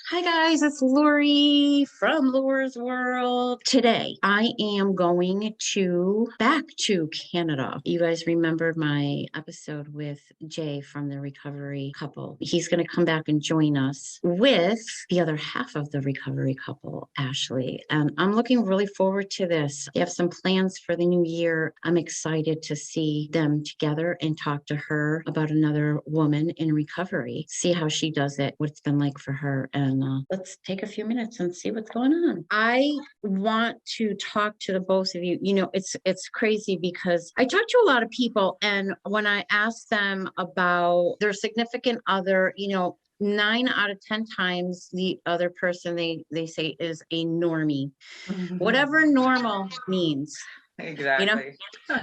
Hi guys, it's Lori from Laura's World. Today I am going back to Canada. You guys remembered my episode with Jay from the recovery couple. He's going to come back and join us with the other half of the recovery couple, Ashley. And I'm looking really forward to this. I have some plans for the new year. I'm excited to see them together and talk to her about another woman in recovery, see how she does it, what it's been like for her. And let's take a few minutes and see what's going on. I want to talk to the both of you. It's crazy because I talk to a lot of people, and when I ask them about their significant other, 9 out of 10 times the other person they say is a normie, whatever normal means. Exactly.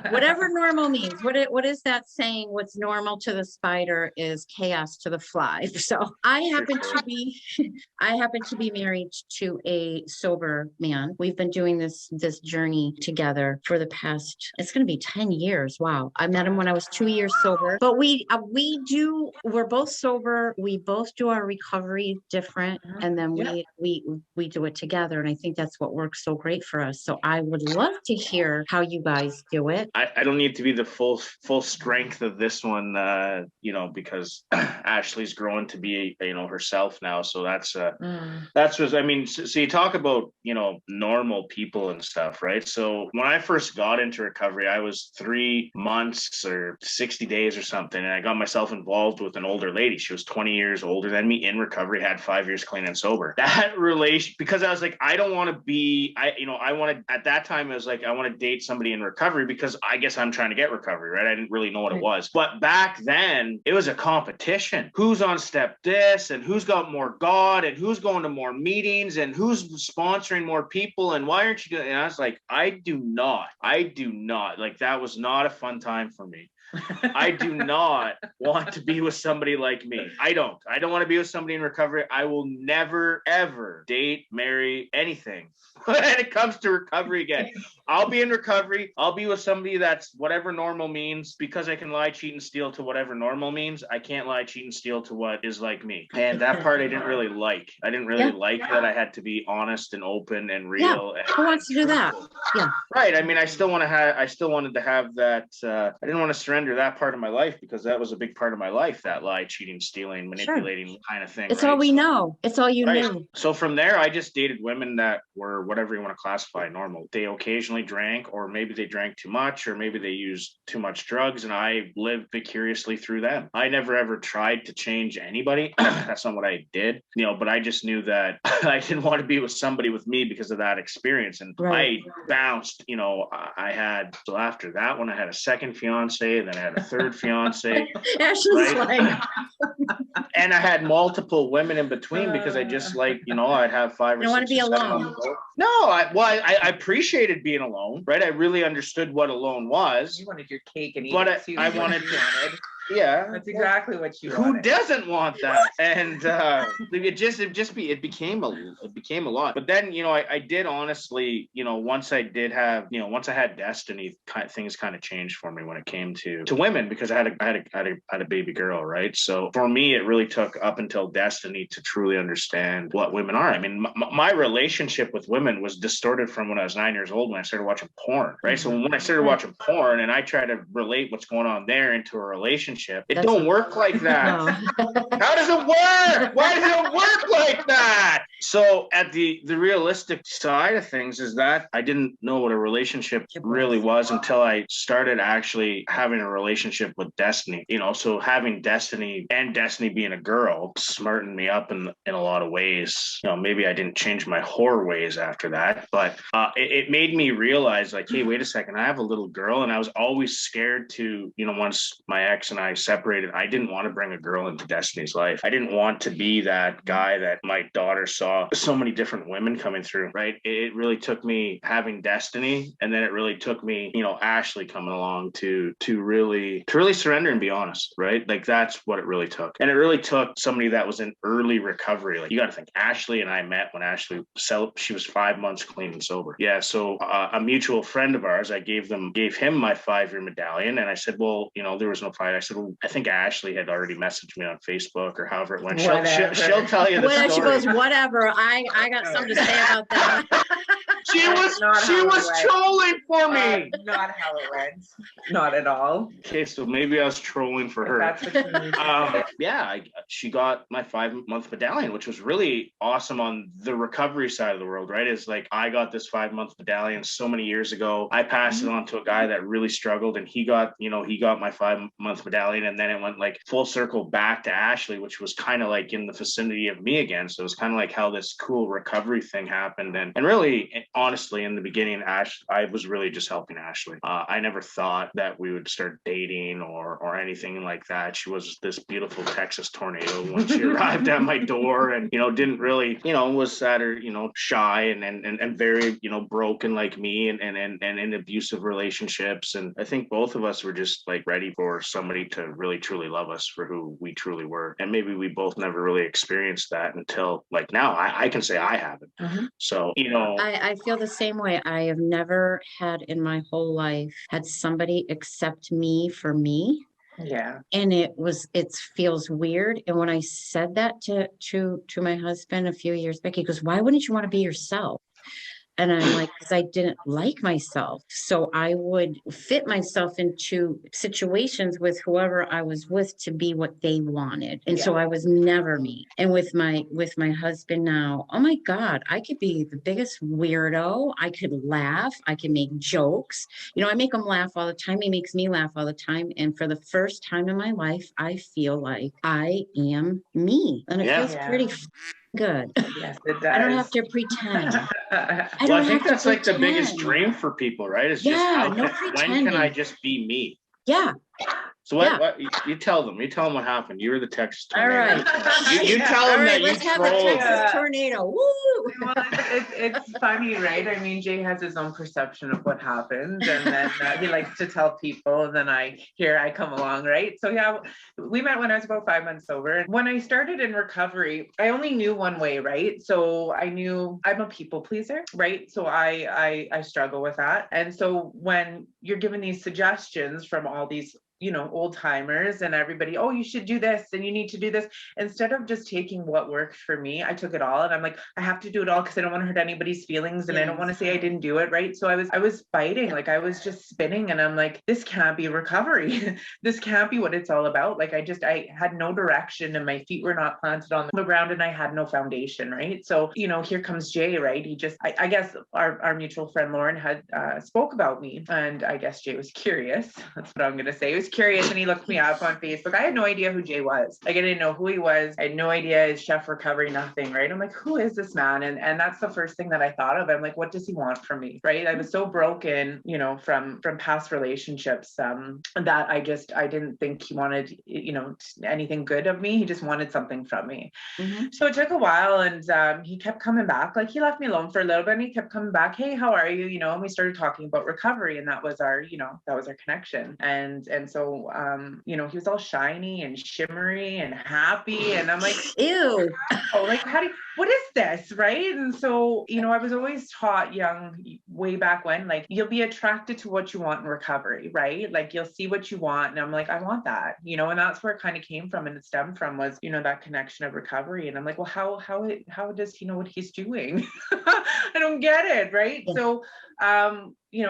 Whatever normal means. What is that saying? What's normal to the spider is chaos to the fly. So I happen to be married to a sober man. We've been doing this journey together for the past, it's going to be 10 years. Wow. I met him when I was 2 years sober, but we're both sober. We both do our recovery different. And then we do it together. And I think that's what works so great for us. So I would love to hear how you guys do it. I don't need to be the full strength of this one, because Ashley's growing to be, herself now. So that's what I mean. So you talk about, normal people and stuff, right? So when I first got into recovery, I was 3 months or 60 days or something, and I got myself involved with an older lady. She was 20 years older than me, in recovery, had 5 years clean and sober. That relation, because I was like, I don't want to be, I wanted, at that time, I was like, I want to date somebody in recovery because I guess I'm trying to get recovery, right? I didn't really know what it was. But back then, it was a competition. Who's on step this, and who's got more God, and who's going to more meetings, and who's sponsoring more people, and why aren't you doing? And I was like, I do not. Like, that was not a fun time for me. I do not want to be with somebody like me. I don't want to be with somebody in recovery. I will never, ever date, marry, anything when it comes to recovery again. I'll be in recovery. I'll be with somebody that's whatever normal means, because I can lie, cheat, and steal to whatever normal means. I can't lie, cheat, and steal to what is like me. And that part I didn't really like. I didn't really like that I had to be honest and open and real. Yeah. Who wants to do that? Yeah. Right. I mean, I still wanted to have that. I didn't want to surrender that part of my life, because that was a big part of my life, that lie, cheating, stealing, manipulating kind of thing. It's all we know. It's all you knew. So from there, I just dated women that were whatever you want to classify normal. They occasionally drank, or maybe they drank too much, or maybe they used too much drugs, and I lived vicariously through them. I never ever tried to change anybody. That's not what I did, but I just knew that I didn't want to be with somebody with me because of that experience. And I bounced, I had, so after that one, I had a second fiance, then I had a third fiance. Right? And I had multiple women in between, because I just I'd have 5 or 6. I want to be alone. No, I appreciated being alone, right? I really understood what alone was. You wanted your cake and eat but it. I wanted. Yeah, that's exactly what you Who wanted. doesn't want that? And it became a lot. But then, I did honestly, once I had destiny, things kind of changed for me when it came to women, because I had a baby girl, right? So for me, it really took up until destiny to truly understand what women are. I mean, my relationship with women was distorted from when I was 9 years old, when I started watching porn, right? So when I started watching porn and I try to relate what's going on there into a relationship, it don't work like that. No. How does it work? Why does it work like that? So at the realistic side of things is that I didn't know what a relationship really was until I started actually having a relationship with Destiny. So having Destiny, and Destiny being a girl, smartened me up in a lot of ways. Maybe I didn't change my whore ways after that, but it made me realize, like, hey, wait a second, I have a little girl, and I was always scared to, once my ex and I separated, I didn't want to bring a girl into Destiny's life. I didn't want to be that guy that my daughter saw saw so many different women coming through, right? It really took me having Destiny, and then it really took me, Ashley coming along to really surrender and be honest, right? Like that's what it really took. And it really took somebody that was in early recovery. Like you got to think, Ashley and I met when she was 5 months clean and sober. Yeah. So a mutual friend of ours, I gave him my 5-year medallion. And I said, well, there was no fight. I said, well, I think Ashley had already messaged me on Facebook or however it went. She'll tell you the story. She goes, whatever. I got something to say about that. She was trolling for me. Not how it went. Not at all. Okay, so maybe I was trolling for her. That's what you need. She got my 5-month medallion, which was really awesome on the recovery side of the world, right? It's like I got this 5-month medallion so many years ago. I passed it on to a guy that really struggled, and he got my 5-month medallion, and then it went like full circle back to Ashley, which was kind of like in the vicinity of me again. So it was kind of like how this cool recovery thing happened, and really, honestly, in the beginning, I was really just helping Ashley. I never thought that we would start dating or anything like that. She was this beautiful Texas tornado when she arrived at my door, and didn't really was at her shy and very broken like me, and in abusive relationships. And I think both of us were just like ready for somebody to really truly love us for who we truly were. And maybe we both never really experienced that until like now. I can say I haven't. So I feel the same way. I have never had in my whole life had somebody accept me for me. Yeah. And it feels weird. And when I said that to my husband a few years back, he goes, why wouldn't you want to be yourself? And I'm like, because I didn't like myself. So I would fit myself into situations with whoever I was with to be what they wanted. And so I was never me. And with my husband now, oh my God, I could be the biggest weirdo. I could laugh. I can make jokes. I make him laugh all the time. He makes me laugh all the time. And for the first time in my life, I feel like I am me. And it feels pretty good. Yes, it does. I don't have to pretend. I think that's like the biggest dream for people, right? It's just when can I just be me? Yeah. So what you tell them what happened. You were the Texas tornado. All right. You tell them that you trolled. Let's have a Texas tornado. Woo! Well, it's funny, right? I mean, Jay has his own perception of what happened, and then he likes to tell people, and then I come along, right? So yeah, we met when I was about 5 months sober. When I started in recovery, I only knew one way, right? So I knew I'm a people pleaser, right? So I struggle with that. And so when you're given these suggestions from all these old timers and everybody, oh, you should do this and you need to do this. Instead of just taking what worked for me, I took it all, and I'm like, I have to do it all because I don't want to hurt anybody's feelings, and I don't want to say I didn't do it, right? So I was fighting, like I was just spinning, and I'm like, this can't be recovery. This can't be what it's all about. Like I had no direction, and my feet were not planted on the ground, and I had no foundation, right? So here comes Jay, right? He just, I guess our mutual friend Lauren had spoke about me, and I guess Jay was curious. That's what I'm gonna say. He was curious, and he looked me up on Facebook. I had no idea who Jay was. Like I didn't know who he was. I had no idea his chef recovery, nothing, right? I'm like, who is this man? And that's the first thing that I thought of. I'm like, what does he want from me? Right? I was so broken, from past relationships, that I didn't think he wanted, anything good of me. He just wanted something from me. So it took a while, and he kept coming back. Like he left me alone for a little bit, and he kept coming back. Hey, how are you? And we started talking about recovery, and that was our connection. And so he was all shiny and shimmery and happy, and I'm like, ew. Oh, like what is this, right? And so I was always taught way back when, like, you'll be attracted to what you want in recovery, right? Like you'll see what you want, and I'm like, I want that, and that's where it kind of came from, and it stemmed from was that connection of recovery. And I'm like, well, how does he know what he's doing? I don't get it, right? Yeah. So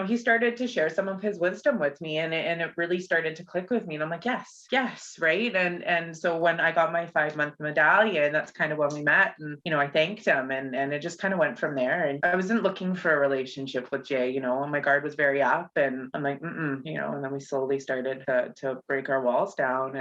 he started to share some of his wisdom with me, and it really started to click with me. And I'm like, yes, right. And so when I got my 5-month medallion, that's kind of when we met, and I thanked him, and it just kind of went from there. And I wasn't looking for a relationship with Jay, and my guard was very up, and I'm like, and then we slowly started to break our walls down,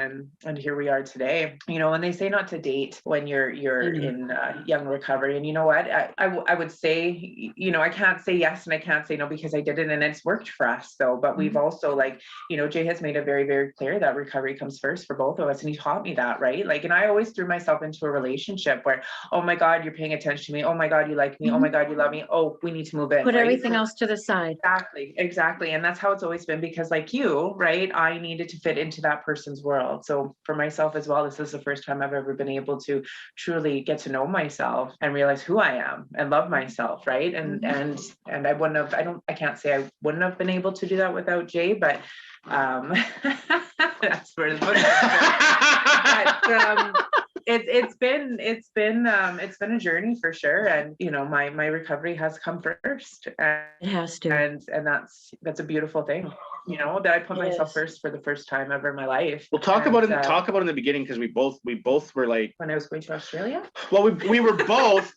and here we are today. And they say not to date when you're in young recovery, and you know what, I would say, I can't say yes and I can't say no, because I did it and it's worked for us. So, but we've also, like, Jay has made a it very, very clear that recovery comes first for both of us. And he taught me that, right? Like, and I always threw myself into a relationship where, oh my God, you're paying attention to me. Oh my God, you like me. Oh my God, you love me. Oh, we need to move in. Put right? everything else to the side. Exactly. And that's how it's always been, because like you, right, I needed to fit into that person's world. So for myself as well, this is the first time I've ever been able to truly get to know myself and realize who I am and love myself, right? And I wouldn't have, I can't say I wouldn't have been able to do that without Jay, but that's where but, it's been a journey for sure. And you know, my recovery has come first, and It has to. and that's a beautiful thing, you know, that I put myself first for the first time ever in my life. We'll talk about it in the beginning, because we both were like, when I was going to Australia. Well, we were both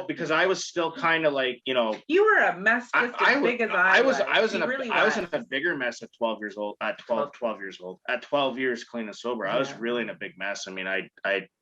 because I was still kind of like, you know, you were a mess just as big as I was. I was in a bigger mess at 12 years old. At 12 years old. At 12 years clean and sober, I was really in a big mess. I mean, I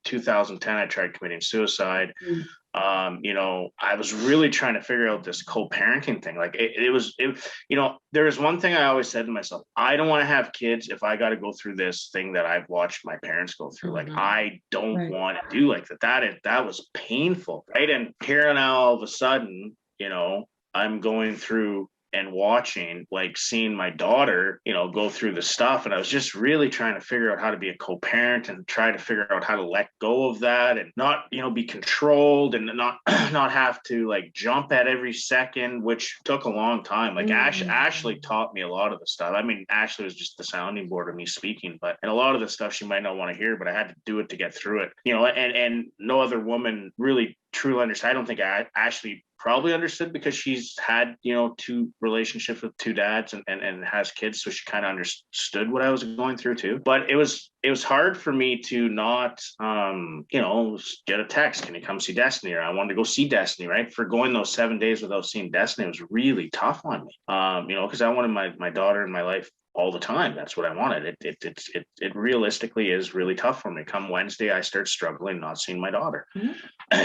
2010 I tried committing suicide. You know, I was really trying to figure out this co-parenting thing. Like it was, you know, there was one thing I always said to myself: I don't want to have kids if I got to go through this thing that I've watched my parents go through. Like I don't want to do like that. That was painful, right? And here now, all of a sudden, you know, I'm going through and watching, like seeing my daughter, you know, go through the stuff. And I was just really trying to figure out how to be a co-parent and try to figure out how to let go of that and not, you know, be controlled and not have to like jump at every second, which took a long time. Like Ashley taught me a lot of the stuff. I mean, Ashley was just the sounding board of me speaking, and a lot of the stuff she might not want to hear, but I had to do it to get through it, you know, and no other woman really truly understood. I don't think Ashley probably understood, because she's had, you know, 2 relationships with 2 dads and has kids, so she kind of understood what I was going through too. But it was hard for me to not you know, get a text, can you come see Destiny? Or I wanted to go see Destiny, right? For going those 7 days without seeing Destiny was really tough on me, you know, because I wanted my daughter in my life all the time. That's what I wanted. It realistically is really tough for me. Come Wednesday, I start struggling not seeing my daughter.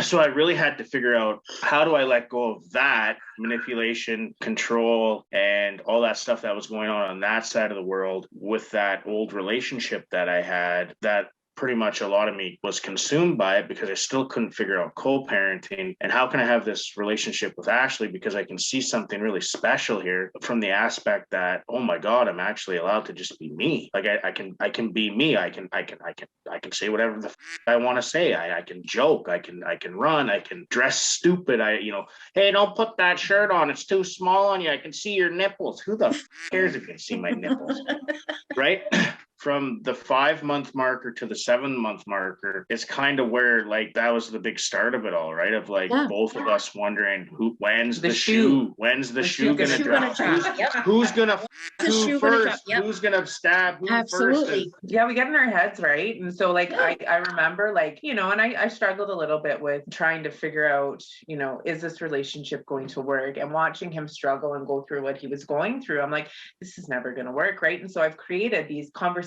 So I really had to figure out, how do I let go of that manipulation, control, and all that stuff that was going on that side of the world with that old relationship that I had, that pretty much a lot of me was consumed by it, because I still couldn't figure out co-parenting. And how can I have this relationship with Ashley? Because I can see something really special here from the aspect that, oh my God, I'm actually allowed to just be me. Like I can be me. I can say whatever the I want to say. I can joke. I can run. I can dress stupid. You know, hey, don't put that shirt on. It's too small on you. I can see your nipples. Who the cares if you can see my nipples? Right? From the 5-month marker to the 7-month marker, it's kind of where like that was the big start of it all, right? Of like both of us wondering when's the shoe gonna drop? Who's gonna who first? Who's gonna stab who Absolutely. first? Yeah, we get in our heads, right? And so like I remember, like, you know, and I struggled a little bit with trying to figure out, you know, is this relationship going to work? And watching him struggle and go through what he was going through, I'm like, this is never going to work, right? And so I've created these conversations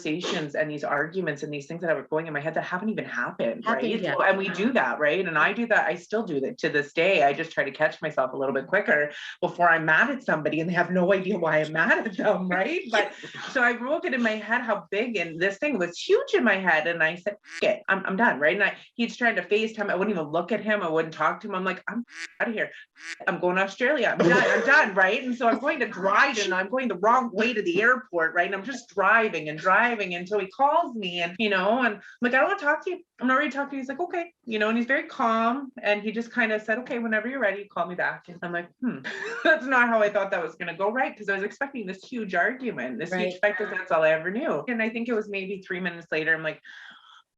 and these arguments and these things that are going in my head that haven't even happened, right? So, and we do that, right? And I do that. I still do that to this day. I just try to catch myself a little bit quicker before I'm mad at somebody and they have no idea why I'm mad at them, right? But so I wrote it in my head how big, and this thing was huge in my head. And I said, it, I'm done, right? And he's trying to FaceTime. I wouldn't even look at him. I wouldn't talk to him. I'm like, I'm out of here. I'm going to Australia. I'm done, right? And so I'm going to Dryden, and I'm going the wrong way to the airport, right? And I'm just driving until he calls me, and you know, and I'm like, I don't want to talk to you. I'm not ready to talk to you. He's like, okay, you know, and he's very calm, and he just kind of said, okay, whenever you're ready, call me back. And I'm like, that's not how I thought that was going to go, right? Because I was expecting this huge argument, this huge fight, because that's all I ever knew. And I think it was maybe 3 minutes later, I'm like,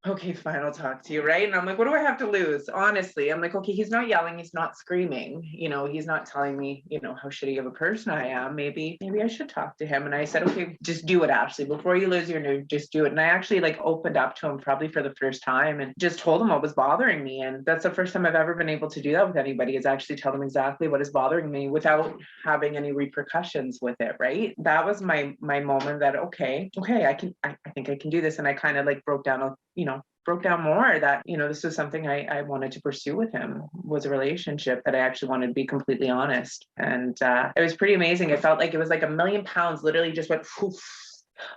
okay, fine, I'll talk to you, right? And I'm like, what do I have to lose? Honestly, I'm like, okay, he's not yelling, he's not screaming, you know, he's not telling me, you know, how shitty of a person I am. Maybe I should talk to him. And I said, okay, just do it, Ashley, before you lose your nerve, just do it. And I actually like opened up to him probably for the first time and just told him what was bothering me. And that's the first time I've ever been able to do that with anybody, is actually tell them exactly what is bothering me without having any repercussions with it, right? That was my moment that, okay, I think I can do this. And I kind of like broke down more that, you know, this was something I wanted to pursue with him, was a relationship that I actually wanted to be completely honest. And it was pretty amazing. It felt like it was like £1,000,000 literally just went poof.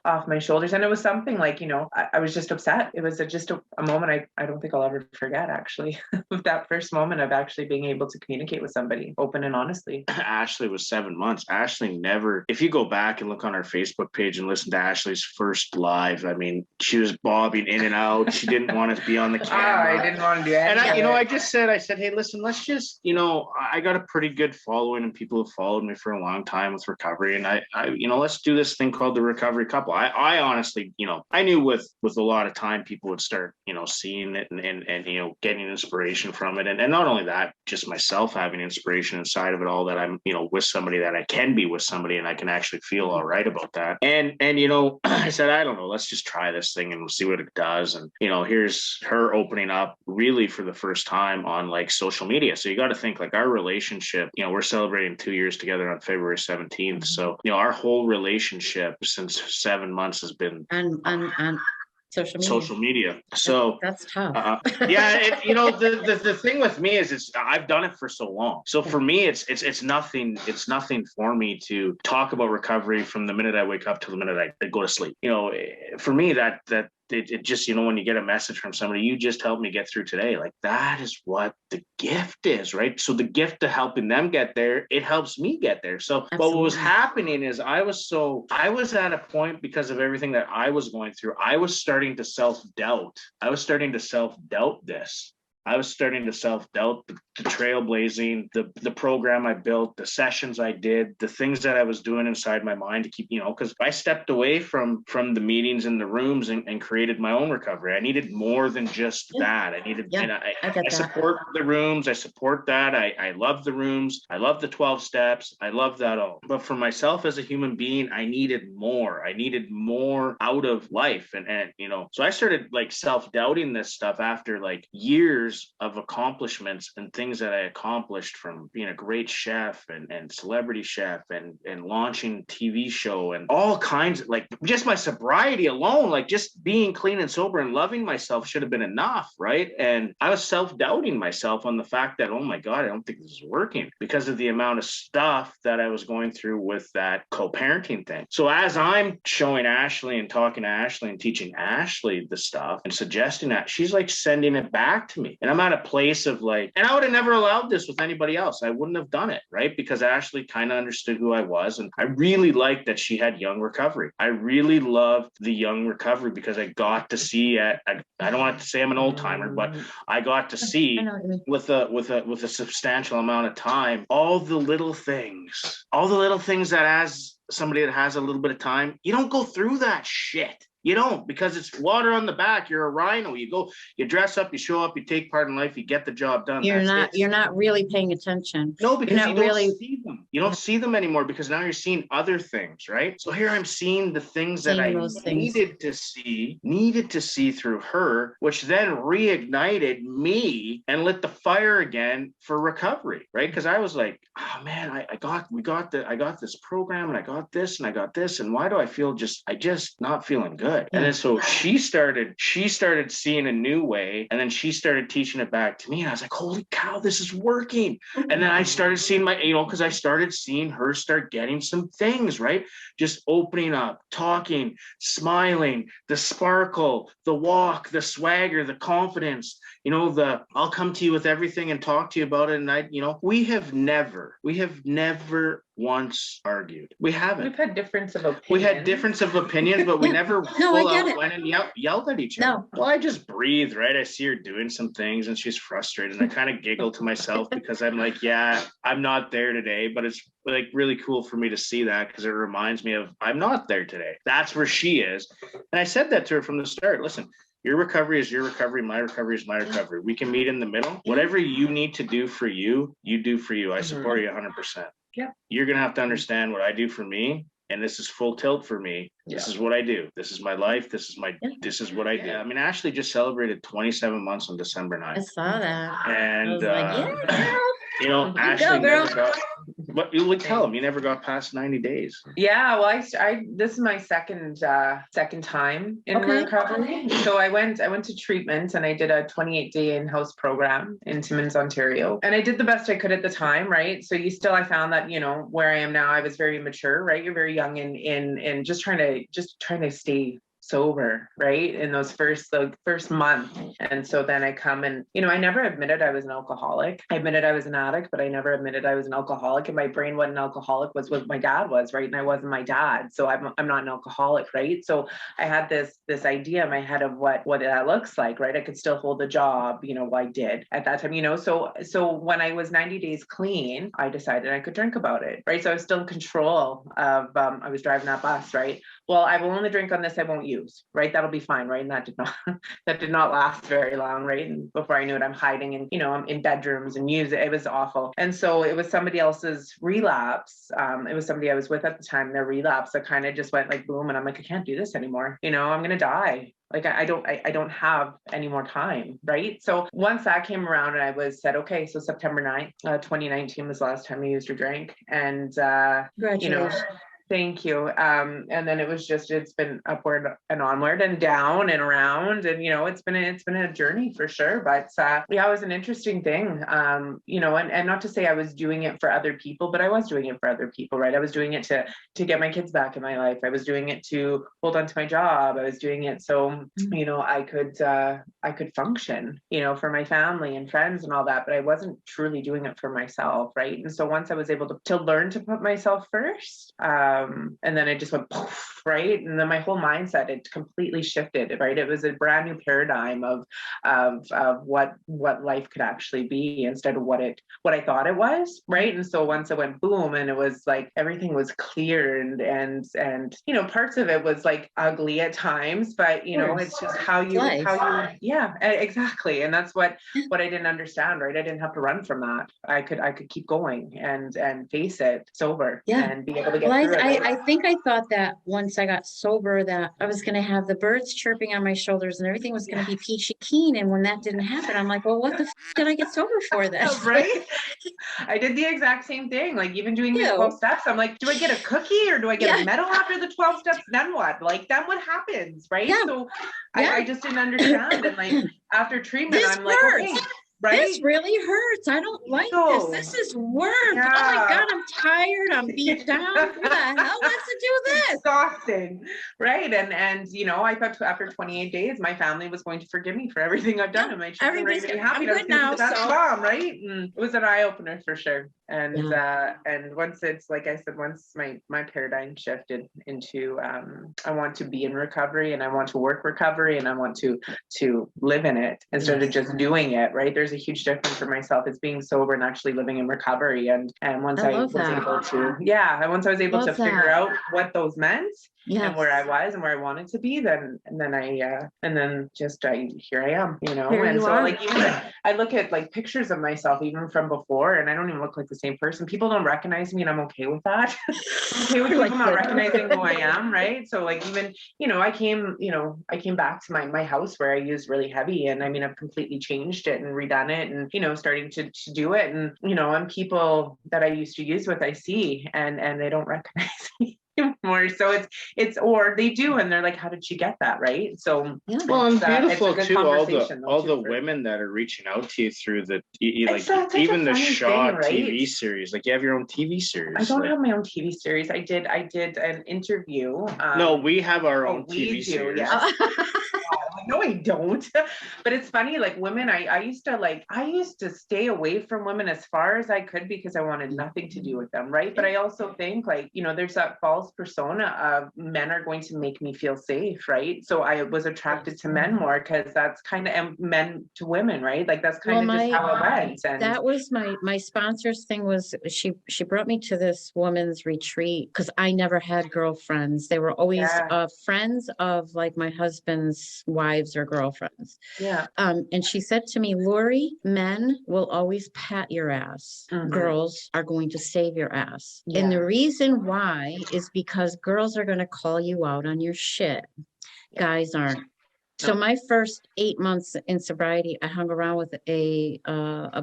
off my shoulders. And it was something like, I was just upset. It was just a moment I don't think I'll ever forget, actually, of that first moment of actually being able to communicate with somebody open and honestly. Ashley was 7 months. Ashley never, if you go back and look on our Facebook page and listen to Ashley's first live, I mean, she was bobbing in and out. She didn't want to be on the camera. I didn't want to do anything. And I said, hey, listen, let's just, I got a pretty good following and people have followed me for a long time with recovery. And I let's do this thing called the recovery couple. I honestly, I knew with a lot of time people would start, seeing it and getting inspiration from it. And not only that, just myself having inspiration inside of it all, that I'm, with somebody, that I can be with somebody and I can actually feel all right about that. And I said, I don't know, let's just try this thing and we'll see what it does. And, here's her opening up really for the first time on like social media. So you got to think like our relationship, we're celebrating 2 years together on February 17th. So, our whole relationship since 7 months has been on social media. So that's tough. The thing with me is I've done it for so long. So for me, it's nothing for me to talk about recovery from the minute I wake up till the minute I go to sleep. For me, that it just, when you get a message from somebody, you just helped me get through today. Like that is what the gift is, right? So the gift of helping them get there, it helps me get there. So But what was happening is I was at a point, because of everything that I was going through, I was starting to self-doubt. I was starting to self-doubt this. I was starting to self-doubt the trailblazing, the program I built, the sessions I did, the things that I was doing inside my mind to keep, because I stepped away from the meetings in the rooms and created my own recovery. I needed more than just that. I needed, I support the rooms. I support that. I love the rooms. I love the 12 steps. I love that all. But for myself as a human being, I needed more. I needed more out of life. And so I started like self-doubting this stuff after like years of accomplishments and things that I accomplished, from being a great chef and celebrity chef and launching TV show and all kinds of, like, just my sobriety alone, like just being clean and sober and loving myself should have been enough, right? And I was self-doubting myself on the fact that, oh my God, I don't think this is working, because of the amount of stuff that I was going through with that co-parenting thing. So as I'm showing Ashley and talking to Ashley and teaching Ashley the stuff and suggesting that, she's like sending it back to me. And I'm at a place of like, and I would have never allowed this with anybody else. I wouldn't have done it, right? Because Ashley kind of understood who I was. And I really liked that she had young recovery. I really loved the young recovery because I got to see I don't want to say I'm an old timer, but I got to see with a substantial amount of time, all the little things that, as somebody that has a little bit of time, you don't go through that shit. You don't, because it's water on the back. You're a rhino. You go, you dress up, you show up, you take part in life, you get the job done. You're not really paying attention. No, because you don't see them. You don't see them anymore, because now you're seeing other things, right? So here I'm seeing the things that I needed to see through her, which then reignited me and lit the fire again for recovery, right? Because I was like, oh man, I got this program and I got this and I got this, and why do I feel not feeling good? And then so she started seeing a new way, and then she started teaching it back to me, and I was like, holy cow, this is working. And then I started seeing because I started seeing her start getting some things, right? Just opening up, talking, smiling, the sparkle, the walk, the swagger, the confidence, I'll come to you with everything and talk to you about it. And we have never once argued. We haven't. We've had difference of opinions. We had difference of opinions, but we never went and yelled at each other. Well, I just breathe, right? I see her doing some things and she's frustrated. And I kind of giggle to myself because I'm like, yeah, I'm not there today, but it's like really cool for me to see that, because it reminds me of I'm not there today. That's where she is. And I said that to her from the start. Listen, your recovery is your recovery. My recovery is my recovery. We can meet in the middle. Whatever you need to do for you, you do for you. I support you 100%. Yeah. You're going to have to understand what I do for me. And this is full tilt for me. This is what I do. This is my life. This is what I do. I mean, Ashley just celebrated 27 months on December 9th. I saw that. And, I was like, yeah, girl. Ashley But you would tell him you never got past 90 days. Yeah, well, this is my second time in recovery. So I went to treatment and I did a 28-day in-house program in Timmins, Ontario. And I did the best I could at the time, right? So I found that, where I am now, I was very mature, right? You're very young in just trying to stay sober, right? In those first month. And so then I come and, I never admitted I was an alcoholic. I admitted I was an addict, but I never admitted I was an alcoholic. And my brain, what an alcoholic was what my dad was, right? And I wasn't my dad. So I'm not an alcoholic, right? So I had this idea in my head of what that looks like, right? I could still hold a job, I did at that time, so when I was 90 days clean, I decided I could drink about it, right? So I was still in control of, I was driving that bus, right? Well, I will only drink on this, I won't use, right? That'll be fine, right? And that did not last very long, right? And before I knew it, I'm hiding and, I'm in bedrooms and music. It was awful. And so it was somebody else's relapse. It was somebody I was with at the time, their relapse that kind of just went like boom. And I'm like, I can't do this anymore. I'm going to die. Like, I don't have any more time, right? So once that came around and I said, okay, so September 9th, 2019 was the last time I used or drank. And, Congratulations. Thank you. And then it's been upward and onward and down and around. And, it's been a journey for sure. But it was an interesting thing, and not to say I was doing it for other people, but I was doing it for other people, right? I was doing it to get my kids back in my life. I was doing it to hold on to my job. I was doing it so, I could function, for my family and friends and all that, but I wasn't truly doing it for myself, right? And so once I was able to learn to put myself first, and then it just went poof, right? And then my whole mindset, it completely shifted, right? It was a brand new paradigm of what life could actually be instead of what I thought it was, right? And so once it went boom, and it was like everything was clear and parts of it was like ugly at times, but it's just how you exactly. And that's what I didn't understand, right? I didn't have to run from that. I could keep going and face it sober and be able to get through it. I think I thought that once I got sober that I was going to have the birds chirping on my shoulders and everything was going to be peachy keen. And when that didn't happen, I'm like, well, what the did I get sober for then? Right? I did the exact same thing. Like even doing the 12 steps, I'm like, do I get a cookie or do I get a medal after the 12 steps? Then what? Like then what happens? Right? Yeah. So I just didn't understand. And like after treatment, I'm like, okay. Right? This really hurts. I don't like this. This is work. Yeah. Oh my God, I'm tired. I'm beat down. Who the hell wants to do this? Exhausting. Right. And I thought after 28 days, my family was going to forgive me for everything I've done. And my children were going to be happy. I'm good now. Mom, right? And it was an eye opener for sure. And once it's like I said, once my paradigm shifted into I want to be in recovery and I want to work recovery and I want to live in it instead of just doing it, right? There's a huge difference for myself. It's being sober and actually living in recovery. And once I was able to figure out what those meant and where I was and where I wanted to be, then here I am, and so like even I look at like pictures of myself even from before and I don't even look like the same person. People don't recognize me and I'm okay with that. I'm okay with people not recognizing who I am, right? So like even, I came back to my house where I used really heavy and I've completely changed it and redone it and, starting to do it. And, and people that I used to use with, I see and they don't recognize me anymore. So or they do and they're like, how did she get that, right? So well, and beautiful too, all the women that are reaching out to you through the even the Shaw thing, right? TV series, like you have your own TV series. I don't have my own TV series. I did an interview. No, we have our own TV series. Yes. No, I don't. But it's funny, like women, I used to stay away from women as far as I could because I wanted nothing to do with them, right? But I also think like, there's that false persona of men are going to make me feel safe, right? So I was attracted to men more because that's kind of men to women, right? Like that's kind of just how it went. And that was my sponsor's thing was she brought me to this woman's retreat because I never had girlfriends. They were always friends of like my husband's wives or girlfriends. Yeah. And she said to me, Lori, men will always pat your ass. Mm-hmm. Girls are going to save your ass. Yeah. And the reason why is because girls are going to call you out on your shit. Yeah. Guys aren't. So my first 8 months in sobriety, I hung around with a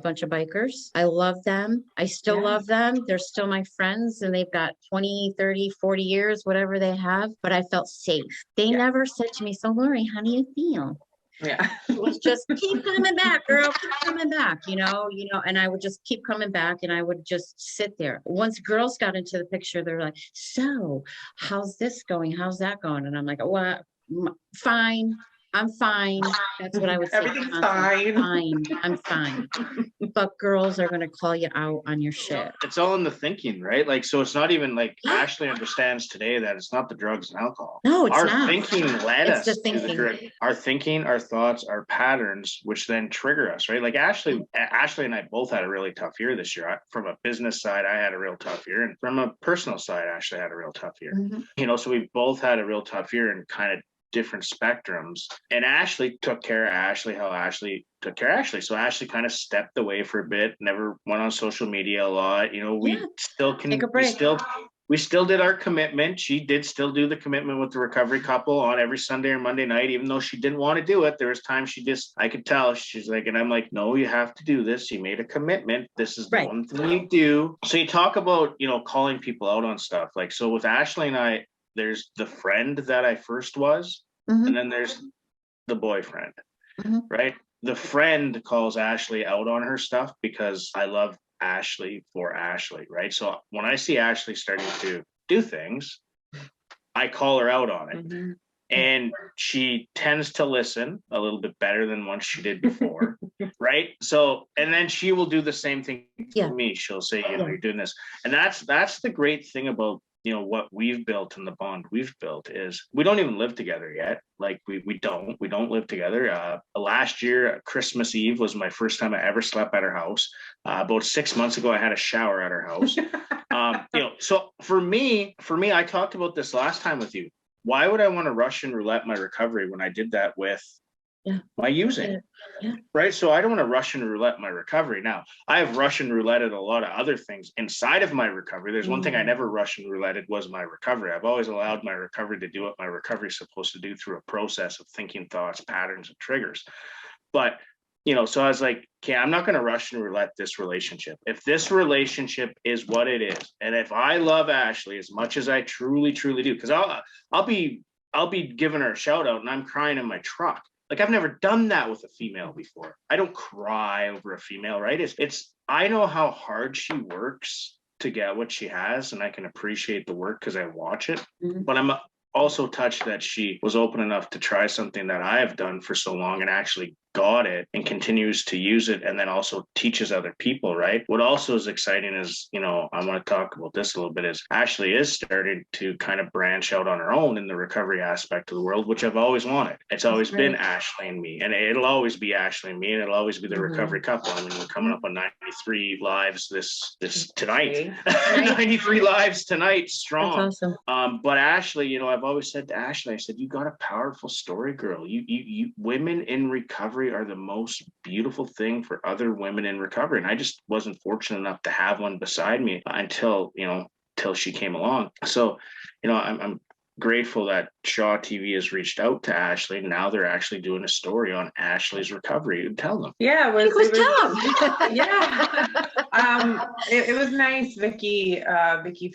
bunch of bikers. I love them. I still Yeah. love them. They're still my friends and they've got 20, 30, 40 years, whatever they have, but I felt safe. They Yeah. never said to me, "So Lori, how do you feel?" Yeah. It was just keep coming back, girl, keep coming back, and I would just keep coming back and I would just sit there. Once girls got into the picture, they're like, "So how's this going? How's that going?" And I'm like, "Well, fine. I'm fine." That's what I would say Everything's constantly. fine. Fine. I'm fine. But girls are going to call you out on your shit. It's all in the thinking, right? Like, so it's not even like Ashley understands today that it's not the drugs and alcohol. No, it's Our not. thinking led It's us the to the thinking. drug. Our thinking, our thoughts, our patterns, which then trigger us, right? Like Ashley and I both had a really tough year this year. From a business side, I had a real tough year, and from a personal side, Ashley had a real tough year. Mhm. So we both had a real tough year and kind of different spectrums. And Ashley took care of Ashley how Ashley took care of Ashley. So Ashley kind of stepped away for a bit, never went on social media a lot. We Yeah. still can, Take a break. we still did our commitment. She did still do the commitment with the recovery couple on every Sunday or Monday night, even though she didn't want to do it. There was times I could tell she's like, and I'm like, no, you have to do this. You made a commitment. This is the Right. one thing you do. So you talk about, calling people out on stuff. Like, so with Ashley and I, there's the friend that I first was, and then there's the boyfriend, right? The friend calls Ashley out on her stuff because I love Ashley for Ashley, right? So when I see Ashley starting to do things, I call her out on it. And she tends to listen a little bit better than once she did before, right? So, and then she will do the same thing for me. She'll say, you're doing this. And that's the great thing about what we've built and the bond we've built is we don't even live together yet. Like we don't live together. Last year, Christmas Eve was my first time I ever slept at her house. About 6 months ago, I had a shower at her house. So for me, I talked about this last time with you. Why would I want to Russian roulette my recovery when I did that with my using? Right. So I don't want to Russian roulette my recovery. Now, I have Russian rouletted a lot of other things inside of my recovery. There's one thing I never Russian rouletted was my recovery. I've always allowed my recovery to do what my recovery is supposed to do through a process of thinking, thoughts, patterns, and triggers. But so I was like, okay, I'm not going to Russian roulette this relationship. If this relationship is what it is, and if I love Ashley as much as I truly, truly do, because I'll be giving her a shout out and I'm crying in my truck. Like I've never done that with a female before. I don't cry over a female, right? It's I know how hard she works to get what she has, and I can appreciate the work because I watch it. But I'm also touched that she was open enough to try something that I have done for so long and actually got it and continues to use it, and then also teaches other people, right? What also is exciting is, I want to talk about this a little bit, is Ashley is starting to kind of branch out on her own in the recovery aspect of the world, which I've always wanted. It's always been Ashley and me, and it'll always be Ashley and me, and it'll always be the recovery couple. I mean, we're coming up on 93 lives this tonight. 93 lives tonight, strong. That's awesome. But Ashley, I've always said to Ashley, I said, you got a powerful story, girl. You women in recovery are the most beautiful thing for other women in recovery. And I just wasn't fortunate enough to have one beside me until she came along. So, I'm grateful that Shaw TV has reached out to Ashley. Now they're actually doing a story on Ashley's recovery. Tell them. Yeah, Tell them. Yeah. It was nice. Vicky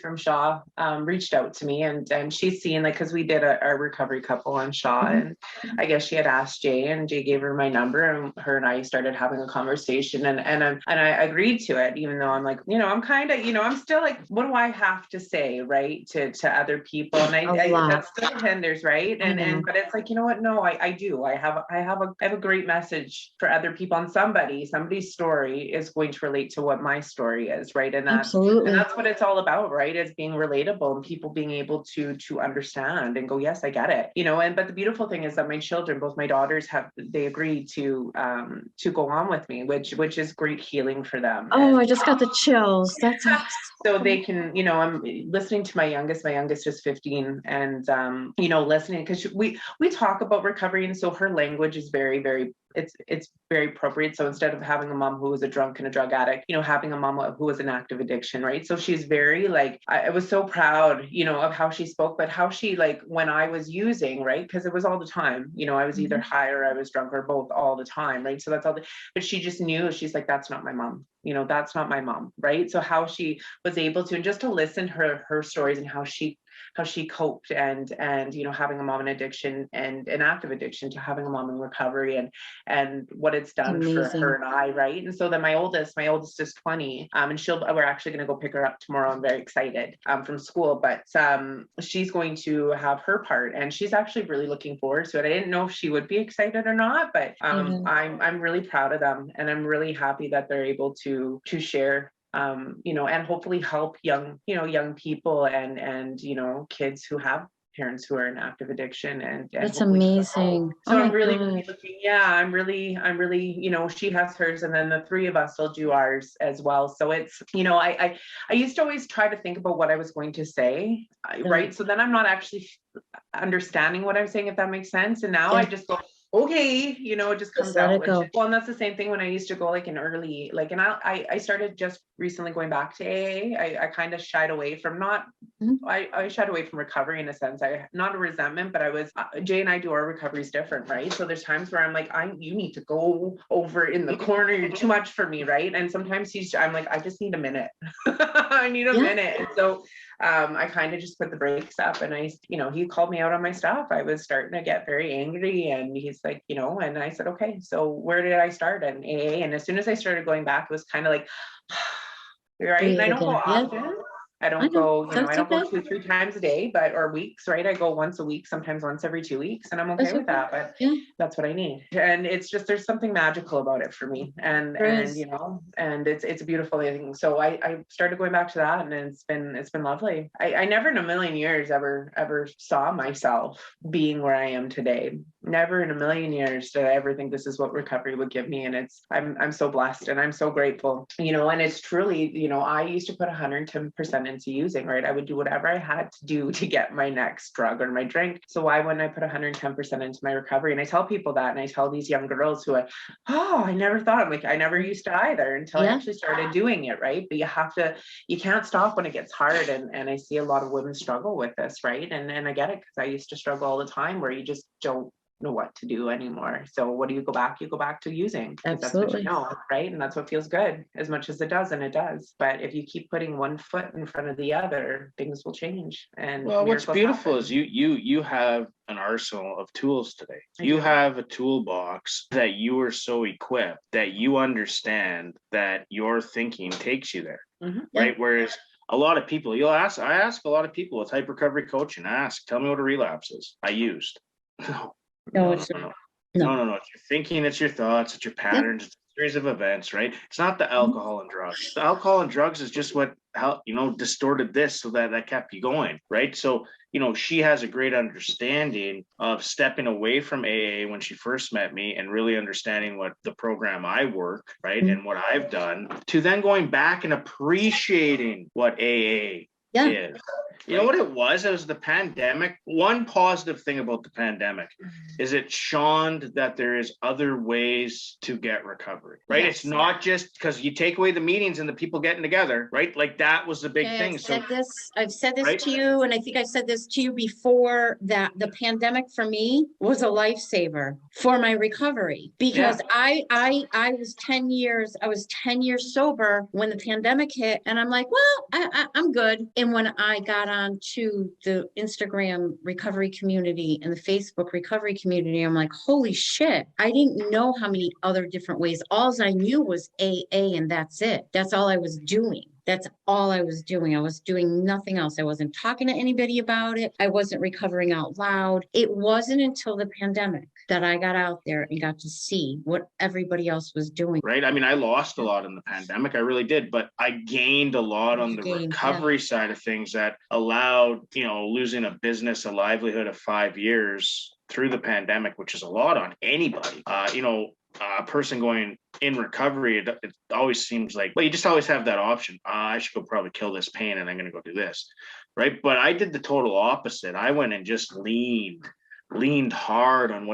from Shaw reached out to me, and she's seen, like, because we did our recovery couple on Shaw, and I guess she had asked Jay, and Jay gave her my number, and her and I started having a conversation, and I agreed to it, even though I'm like, I'm kind of, I'm still like, what do I have to say, right, to other people, and I that still hinders, right, and but it's like, you know what, no, I do, I have a great message for other people, and somebody's story is going to relate to what my story is, right, and that's what it's all about, right, is being relatable and people being able to understand and go, yes, I get it, but the beautiful thing is that my children, both my daughters, they agreed to go on with me, which is great healing for them. I just got the chills. That's awesome. So they can, I'm listening to my youngest is 15, and listening, because we talk about recovery, and so her language is very, very it's very appropriate. So instead of having a mom who was a drunk and a drug addict, having a mom who was an active addiction, right? So she's very like, I was so proud, of how she spoke, but how she, like, when I was using, right? Because it was all the time, I was either high or I was drunk or both all the time, right? So that's all but she just knew, she's like, that's not my mom. That's not my mom, right? So how she was able to, and just to listen to her stories and how she coped, and having a mom in addiction and an active addiction to having a mom in recovery, and what it's done for her and I, right? And so then my oldest is 20, and we're actually going to go pick her up tomorrow. I'm very excited from school, but she's going to have her part, and she's actually really looking forward to it. I didn't know if she would be excited or not, but I'm really proud of them, and I'm really happy that they're able to share, and hopefully help young people and kids who have parents who are in active addiction, and that's amazing. So I'm really looking, I'm really, she has hers, and then the three of us will do ours as well. So it's, I used to always try to think about what I was going to say, right? So then I'm not actually understanding what I'm saying, if that makes sense. And now I just go, okay, it just comes out. Well, and that's the same thing when I used to go like in early, like, and I started just recently going back to AA. I kind of shied away from I shied away from recovery in a sense. Not a resentment, but I was, Jay and I do our recoveries different, right? So there's times where I'm like, you need to go over in the corner. You're too much for me, right? And sometimes I'm like, I just need a minute. I need a minute. And so I kind of just put the brakes up, and he called me out on my stuff. I was starting to get very angry, and he's like, and I said, okay, so where did I start? And AA. And as soon as I started going back, it was kind of like, right. And I don't go often. I don't go, I don't go 2-3 times a day, or weeks, right? I go once a week, sometimes once every 2 weeks, and I'm okay with that, but that's what I need. And it's just, there's something magical about it for me. And it's a beautiful thing. So I started going back to that, and it's been lovely. I never in a million years ever saw myself being where I am today. Never in a million years did I ever think this is what recovery would give me. And I'm so blessed, and I'm so grateful, and it's truly, I used to put 110% into using, right? I would do whatever I had to do to get my next drug or my drink. So why wouldn't I put 110% into my recovery? And I tell people that, and I tell these young girls who I never thought, I'm like, I never used to either until I actually started doing it, right? But you can't stop when it gets hard. And I see a lot of women struggle with this, right? And I get it, because I used to struggle all the time, where you just don't know what to do anymore. So what do you go back? You go back to using. Absolutely. That's what right? And that's what feels good, as much as it does, and it does. But if you keep putting one foot in front of the other, things will change. And well, what's beautiful is you have an arsenal of tools today. You have a toolbox that you are so equipped that you understand that your thinking takes you there, right? Whereas a lot of people, I ask a lot of people with type recovery coaching, tell me what a relapse is. I used. No. It's your thinking, it's your thoughts, it's your patterns, it's a series of events, right? It's not the alcohol and drugs. The alcohol and drugs is just what distorted this so that kept you going, right? So she has a great understanding of stepping away from AA when she first met me, and really understanding what the program I work, right, and what I've done, to then going back and appreciating what AA is. You know what it was? It was the pandemic. One positive thing about the pandemic is it shone that there is other ways to get recovery, right? It's not just because you take away the meetings and the people getting together, right? Like that was the big thing. I've said this to you, and I think I said this to you before, that the pandemic for me was a lifesaver for my recovery, because I was 10 years sober when the pandemic hit, and I'm like, well, I'm good. And when I got on to the Instagram recovery community and the Facebook recovery community, I'm like, holy shit, I didn't know how many other different ways. All I knew was AA, and that's it. That's all I was doing. That's all I was doing. I was doing nothing else. I wasn't talking to anybody about it. I wasn't recovering out loud. It wasn't until the pandemic that I got out there and got to see what everybody else was doing. Right. I mean, I lost a lot in the pandemic. I really did, but I gained a lot on the recovery side of things that allowed, losing a business, a livelihood of 5 years through the pandemic, which is a lot on anybody. A person going in recovery, it always seems like, well, you just always have that option. I should go probably kill this pain, and I'm going to go do this. Right. But I did the total opposite. I went and just leaned hard on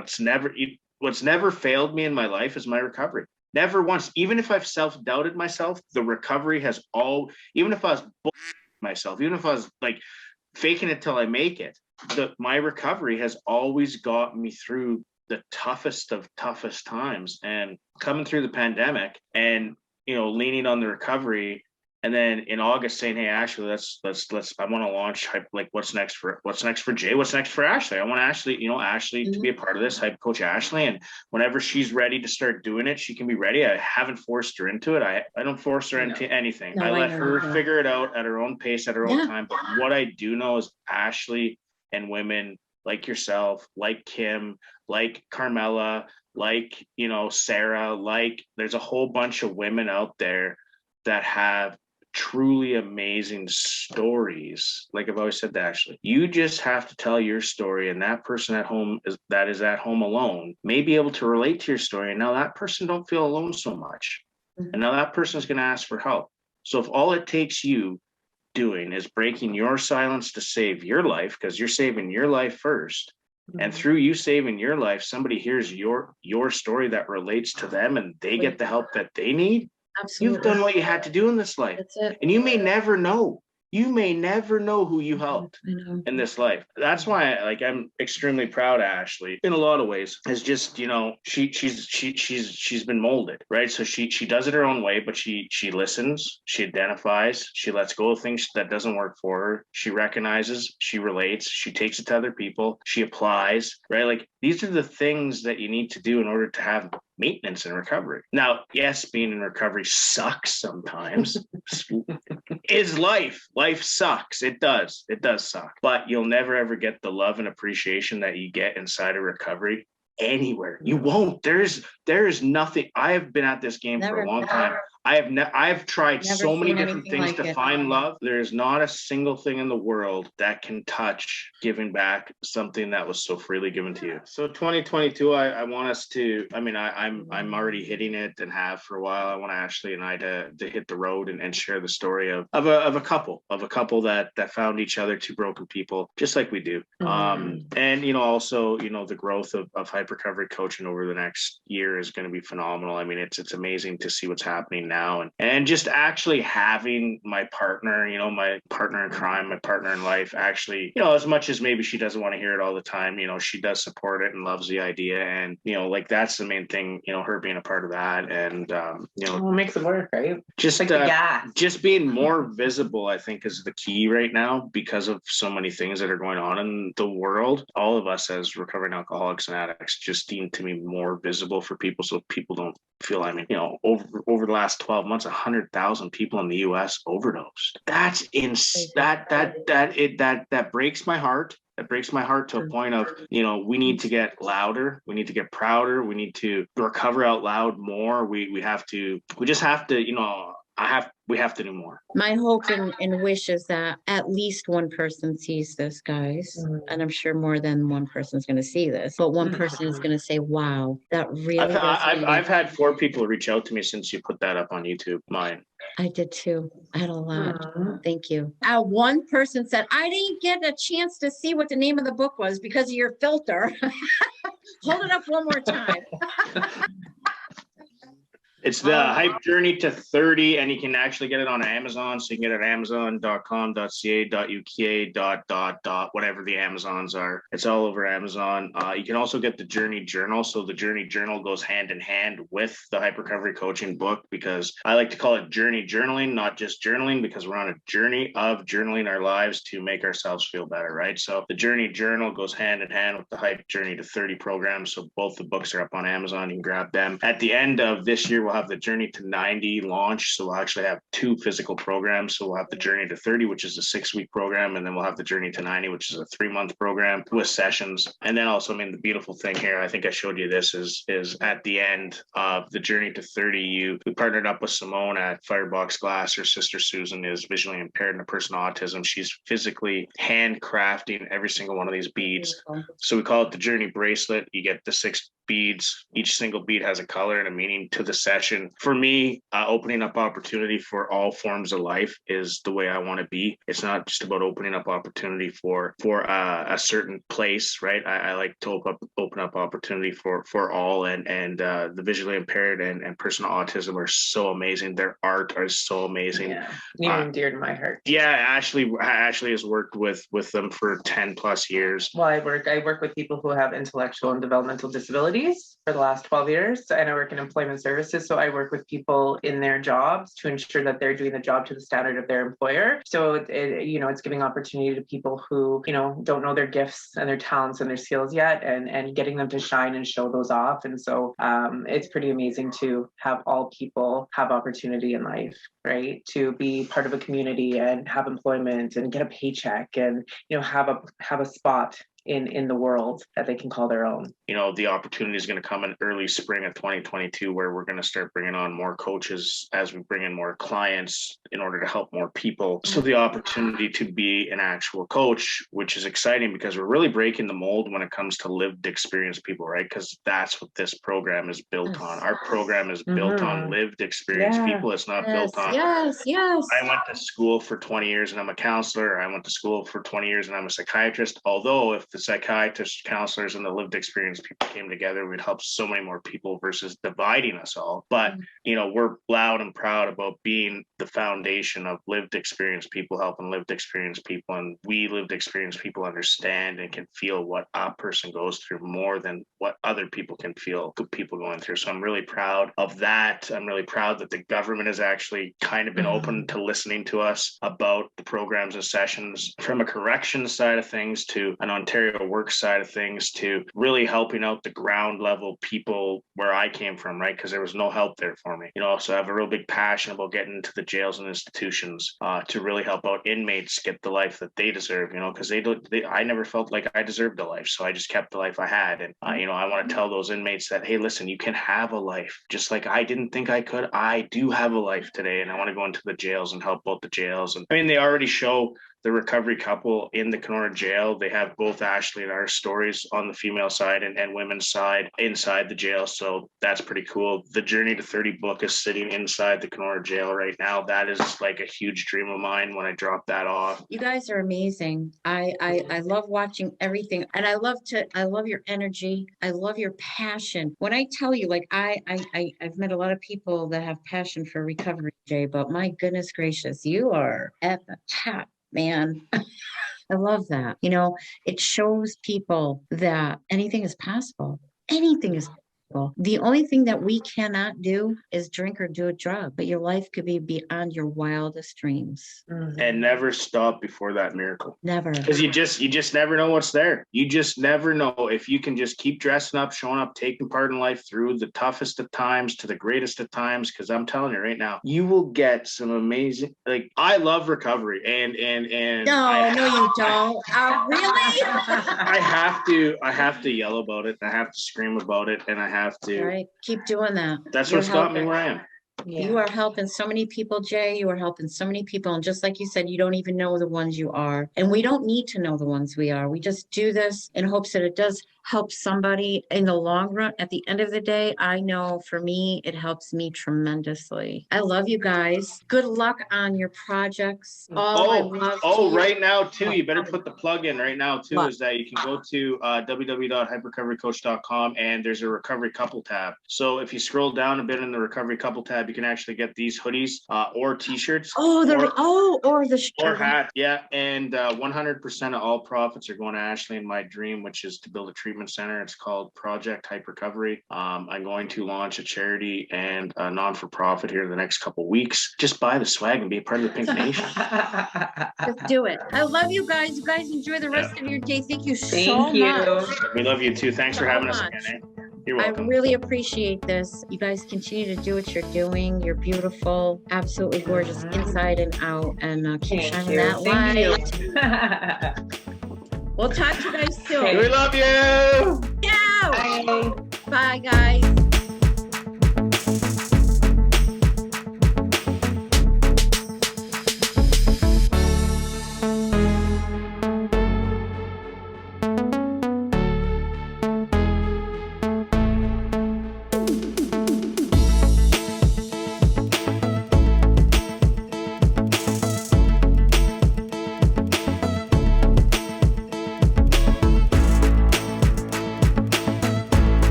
what's never failed me in my life is my recovery. Never once. Even if I've self-doubted myself, the recovery has even if I was myself, even if I was like faking it till I make it, my recovery has always got me through the toughest of toughest times. And coming through the pandemic and, leaning on the recovery, and then in August saying, hey, Ashley, let's I want to launch like what's next for Jay, what's next for Ashley. I want Ashley, Ashley to be a part of this, hype coach Ashley. And whenever she's ready to start doing it, she can be ready. I haven't forced her into it. I don't force her into anything. No, I let her know. figure it out at her own pace, at her own time. But what I do know is Ashley and women like yourself, like Kim, like Carmela, like, Sarah, like there's a whole bunch of women out there that have truly amazing stories. Like I've always said to Ashley, you just have to tell your story, and that person at home that is at home alone may be able to relate to your story. And now that person don't feel alone so much. And now that person is going to ask for help. So if all it takes you doing is breaking your silence to save your life, because you're saving your life first, and through you saving your life, somebody hears your story that relates to them, and they get the help that they need. Absolutely. You've done what you had to do in this life. That's it. And you may never know. You may never know who you helped in this life. That's why I'm extremely proud of Ashley in a lot of ways. It's just, she's been molded, right? So she does it her own way, but she listens, she identifies, she lets go of things that doesn't work for her. She recognizes, she relates, she takes it to other people, she applies, right? Like these are the things that you need to do in order to have maintenance and recovery. Now, yes, being in recovery sucks sometimes. Is life. Life sucks. It does suck. But you'll never ever get the love and appreciation that you get inside of recovery anywhere. You won't. There is nothing. I have been at this game for a long time. I've tried so many different things to find love. There is not a single thing in the world that can touch giving back something that was so freely given to you. So 2022, I want us to, I'm already hitting it and have for a while. I want Ashley and I to hit the road and share the story of a couple that found each other, two broken people, just like we do. And also, the growth of hyper recovery coaching over the next year is going to be phenomenal. I mean, it's amazing to see what's happening now, and just actually having my partner, my partner in crime, my partner in life, actually, as much as maybe she doesn't want to hear it all the time, she does support it and loves the idea. And, that's the main thing, her being a part of that. And, it makes it work, right? Just being more visible, I think, is the key right now because of so many things that are going on in the world. All of us as recovering alcoholics and addicts just need to be more visible for people, so people don't feel, over the last 12 months, 100,000 people in the US overdosed. That's that breaks my heart. It breaks my heart to a point of, we need to get louder. We need to get prouder. We need to recover out loud more. We just have to, we have to do more. My hope and wish is that at least one person sees this, guys. And I'm sure more than one person is going to see this, but one person is going to say, wow, that really I've had 4 people reach out to me since you put that up on YouTube. Mine. I did too. I had a lot. Thank you. One person said, I didn't get a chance to see what the name of the book was because of your filter. Hold it up one more time. It's the Hype Journey to 30, and you can actually get it on Amazon. So you can get it at amazon.com.ca.uk. Whatever the Amazons are. It's all over Amazon. You can also get the Journey Journal. So the Journey Journal goes hand in hand with the Hype Recovery Coaching book, because I like to call it journey journaling, not just journaling, because we're on a journey of journaling our lives to make ourselves feel better, right? So the Journey Journal goes hand in hand with the Hype Journey to 30 program. So both the books are up on Amazon. You can grab them. At the end of this year, we'll have the Journey to 90 launch. So we'll actually have 2 physical programs. So we'll have the Journey to 30, which is a 6-week program. And then we'll have the Journey to 90, which is a 3-month program with sessions. And then also, the beautiful thing here, I think I showed you this, is at the end of the Journey to 30, we partnered up with Simone at Firebox Glass. Her sister Susan is visually impaired and a person with autism. She's physically handcrafting every single one of these beads. Beautiful. So we call it the Journey bracelet. You get the 6 beads. Each single bead has a color and a meaning to the session. session. For me, opening up opportunity for all forms of life is the way I want to be. It's not just about opening up opportunity for a certain place, right? I like to open up opportunity for all, and the visually impaired and person with autism are so amazing. Their art are so amazing. Yeah, near and dear to my heart. Yeah, Ashley has worked with them for 10 plus years. Well, I work with people who have intellectual and developmental disabilities for the last 12 years, and I work in employment services. So I work with people in their jobs to ensure that they're doing the job to the standard of their employer. So it's giving opportunity to people who, don't know their gifts and their talents and their skills yet, and getting them to shine and show those off. And so it's pretty amazing to have all people have opportunity in life, right? To be part of a community and have employment and get a paycheck and, have a spot in the world that they can call their own. The opportunity is going to come in early spring of 2022, where we're going to start bringing on more coaches as we bring in more clients in order to help more people. So the opportunity to be an actual coach, which is exciting because we're really breaking the mold when it comes to lived experience people, right? Because that's what this program is built on. Our program is built on lived experience people. It's not built on, yes. I went to school for 20 years and I'm a counselor. I went to school for 20 years and I'm a psychiatrist. Although if the psychiatrists, counselors, and the lived experience people came together, we'd help so many more people versus dividing us all. But, we're loud and proud about being the foundation of lived experience people helping lived experience people. And we lived experience people understand and can feel what a person goes through more than what other people can feel, people going through. So I'm really proud of that. I'm really proud that the government has actually kind of been open to listening to us about the programs and sessions, from a corrections side of things to an Ontario work side of things to really helping out the ground level people where I came from, right? Because there was no help there for me. So I have a real big passion about getting into the jails and institutions to really help out inmates get the life that they deserve, because I never felt like I deserved a life. So I just kept the life I had. And, I want to tell those inmates that, hey, listen, you can have a life. Just like I didn't think I could, I do have a life today. And I want to go into the jails and help out the jails. And they already show the recovery couple in the Kenora jail. They have both Ashley and our stories on the female side and women's side inside the jail. So that's pretty cool. The Journey to 30 book is sitting inside the Kenora jail right now. That is like a huge dream of mine when I drop that off. You guys are amazing. I love watching everything, and I love your energy. I love your passion. When I tell you, like I've met a lot of people that have passion for recovery, Jay, but my goodness gracious, you are at the top. Man, I love that. It shows people that anything is possible. Anything is possible. The only thing that we cannot do is drink or do a drug, but your life could be beyond your wildest dreams. And never stop before that miracle. Never. Because you just never know what's there. You just never know. If you can just keep dressing up, showing up, taking part in life through the toughest of times to the greatest of times, because I'm telling you right now, you will get some amazing, I love recovery and No, you don't. Really? I have to yell about it. I have to scream about it, and I have to. All right, keep doing that. That's what's got me where I am. Yeah. You are helping so many people, Jay. You are helping so many people. And just like you said, you don't even know the ones you are. And we don't need to know the ones we are. We just do this in hopes that it does help somebody in the long run. At the end of the day, I know for me, it helps me tremendously. I love you guys. Good luck on your projects. Right now too, you better put the plug in right now too, is that you can go to www.hyperrecoverycoach.com and there's a recovery couple tab. So if you scroll down a bit in the recovery couple tab, you can actually get these hoodies or t-shirts. Or the shirt. Or hat. Yeah. And 100% of all profits are going to Ashley and my dream, which is to build a treatment center. It's called Project Hyper Recovery. I'm going to launch a charity and a non-for-profit here in the next couple of weeks. Just buy the swag and be a part of the Pink Nation. Just do it. I love you guys. You guys enjoy the rest of your day. Thank you so much. We love you too. Thanks for having us again. You're welcome. I really appreciate this. You guys continue to do what you're doing. You're beautiful, absolutely gorgeous inside and out, and keep shining that light. We'll talk to you guys soon. We love you. Yeah. Bye, guys.